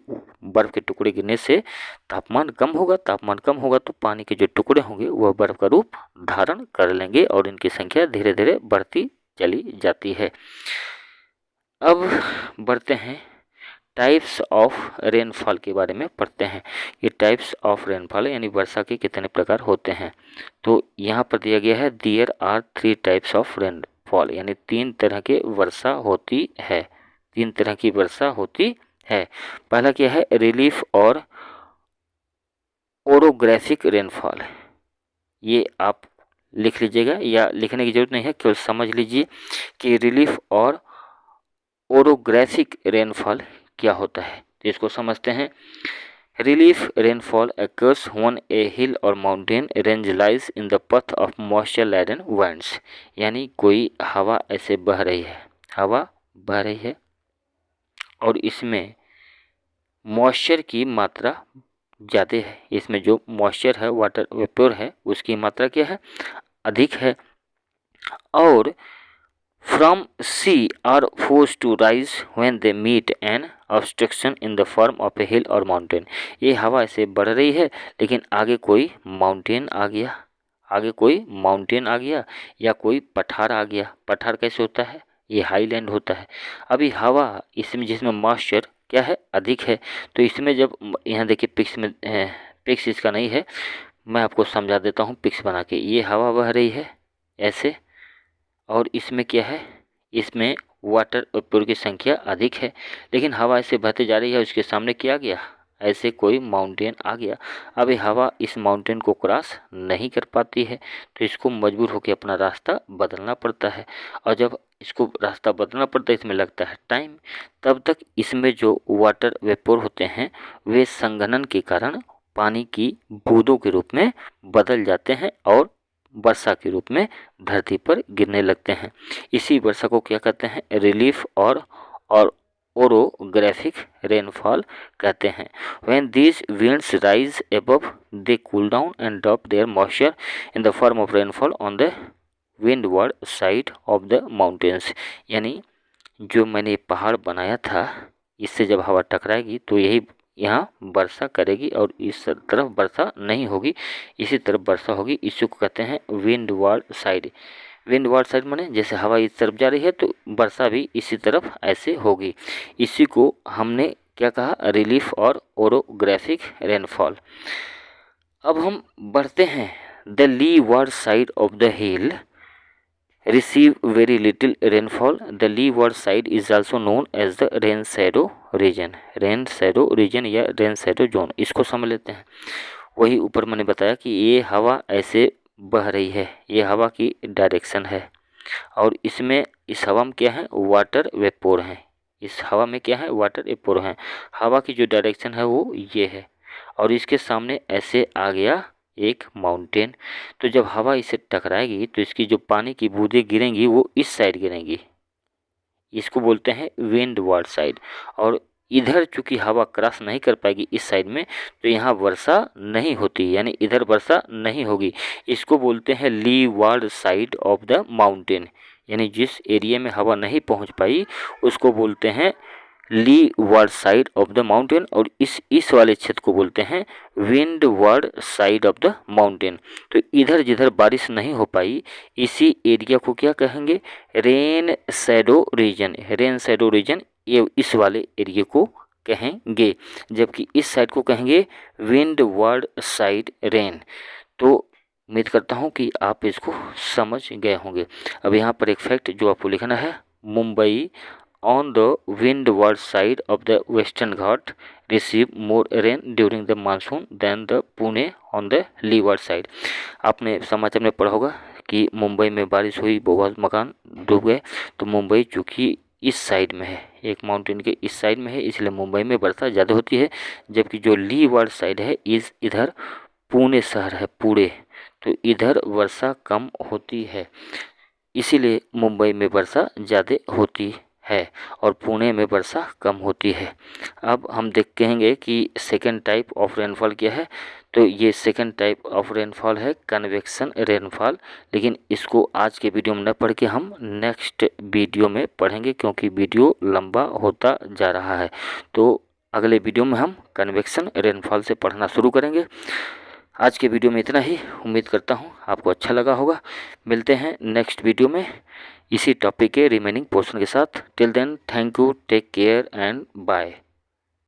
बर्फ के टुकड़े गिरने से तापमान कम होगा तो पानी के जो टुकड़े होंगे वह बर्फ का रूप धारण कर लेंगे और इनकी संख्या धीरे धीरे बढ़ती चली जाती है। अब बढ़ते हैं टाइप्स ऑफ रेनफॉल के बारे में पढ़ते हैं। ये टाइप्स ऑफ रेनफॉल यानी वर्षा के कितने प्रकार होते हैं, तो यहाँ पर दिया गया है there are 3 types of rainfall, यानी 3 तरह की वर्षा होती है। पहला क्या है, रिलीफ और ओरोग्राफिक रेनफॉल। ये आप लिख लीजिएगा या लिखने की जरूरत नहीं है, केवल समझ लीजिए कि रिलीफ और ओरोग्राफिक रेनफॉल क्या होता है। तो इसको समझते हैं। Relief rainfall occurs when a hill or mountain range lies in the path of moisture laden winds, यानी कोई हवा ऐसे बह रही है और इसमें मॉइस्चर की मात्रा ज़्यादा है, इसमें जो मॉइस्चर है वाटर वेपोर है उसकी मात्रा क्या है, अधिक है, और from sea are forced to rise when they meet an obstruction in the form of a hill or mountain। ये हवा ऐसे बढ़ रही है लेकिन आगे कोई माउंटेन आ गया या कोई पठार आ गया। पठार कैसे होता है, ये हाईलैंड होता है। अभी हवा इसमें जिसमें मॉइस्चर क्या है, अधिक है, तो इसमें जब यहाँ देखिए पिक्स इसका नहीं है, मैं आपको समझा देता हूँ पिक्स बना के। ये हवा बह रही है ऐसे, और इसमें क्या है, इसमें वाटर वेपोर की संख्या अधिक है, लेकिन हवा ऐसे बहते जा रही है, उसके सामने क्या गया, ऐसे कोई माउंटेन आ गया। अब ये हवा इस माउंटेन को क्रॉस नहीं कर पाती है, तो इसको मजबूर होकर अपना रास्ता बदलना पड़ता है, और जब इसको रास्ता बदलना पड़ता है इसमें लगता है टाइम, तब तक इसमें जो वाटर वेपोर होते हैं वे संघनन के कारण पानी की बूंदों के रूप में बदल जाते हैं और वर्षा के रूप में धरती पर गिरने लगते हैं। इसी वर्षा को क्या कहते हैं, रिलीफ और ओरोग्राफिक रेनफॉल कहते हैं। When these winds rise above they cool down and drop their moisture in the form of rainfall on the windward side of the mountains. यानी जो मैंने पहाड़ बनाया था, इससे जब हवा टकराएगी तो यही यहाँ वर्षा करेगी और इस तरफ वर्षा नहीं होगी, इसी तरफ वर्षा होगी। इसी को कहते हैं विंडवर्ड साइड। विंडवर्ड साइड माने जैसे हवा इस तरफ जा रही है तो वर्षा भी इसी तरफ ऐसे होगी। इसी को हमने क्या कहा, रिलीफ और ओरोग्राफिक रेनफॉल। अब हम बढ़ते हैं। The levered side of the hill receive very little rainfall. The leeward side is also known as the rain shadow region. rain shadow region या rain shadow zone, इसको समझ लेते हैं। वही ऊपर मैंने बताया कि ये हवा ऐसे बह रही है, ये हवा की डायरेक्शन है और इसमें इस हवा में क्या है, वाटर वेपोर है। इस हवा में क्या है, वाटर वेपोर है। हवा की जो डायरेक्शन है वो ये है और इसके सामने ऐसे आ गया एक माउंटेन। तो जब हवा इसे टकराएगी तो इसकी जो पानी की बूंदें गिरेंगी वो इस साइड गिरेंगी, इसको बोलते हैं विंडवर्ड साइड। और इधर चूंकि हवा क्रॉस नहीं कर पाएगी इस साइड में, तो यहाँ वर्षा नहीं होती, यानी इधर वर्षा नहीं होगी। इसको बोलते हैं leeward side of the mountain. यानी जिस एरिया में हवा नहीं पहुँच पाई उसको बोलते हैं leeward side of the mountain, और इस वाले क्षेत्र को बोलते हैं windward side of the mountain. तो इधर जिधर बारिश नहीं हो पाई इसी एरिया को क्या कहेंगे, rain shadow reason. Rain shadow reason ये इस वाले एरिया को कहेंगे, जबकि इस साइड को कहेंगे विंडवर्ड साइड रेन। तो उम्मीद करता हूँ कि आप इसको समझ गए होंगे। अब यहाँ पर एक फैक्ट जो आपको लिखना है, Mumbai on the windward side of the western Ghat receive more rain during the monsoon than the Pune on the leeward side। आपने समाचार में पढ़ा होगा कि मुंबई में बारिश हुई, बहुत मकान डूब गए। तो मुंबई चूँकि इस साइड में है, एक माउंटेन के इस साइड में है, इसलिए मुंबई में वर्षा ज़्यादा होती है। जबकि जो लीवार्ड साइड है इधर पुणे शहर है, पुणे, तो इधर वर्षा कम होती है, इसीलिए मुंबई में वर्षा ज़्यादा होती है और पुणे में वर्षा कम होती है। अब हम कहेंगे कि सेकेंड टाइप ऑफ रेनफॉल क्या है। तो ये सेकेंड टाइप ऑफ रेनफॉल है कन्वेक्शन रेनफॉल, लेकिन इसको आज के वीडियो में न पढ़ के हम नेक्स्ट वीडियो में पढ़ेंगे, क्योंकि वीडियो लंबा होता जा रहा है। तो अगले वीडियो में हम कन्वेक्शन रेनफॉल से पढ़ना शुरू करेंगे। आज के वीडियो में इतना ही। उम्मीद करता हूँ आपको अच्छा लगा होगा। मिलते हैं नेक्स्ट वीडियो में इसी टॉपिक के रिमेनिंग पोर्शन के साथ। Till then, thank you, take care and bye.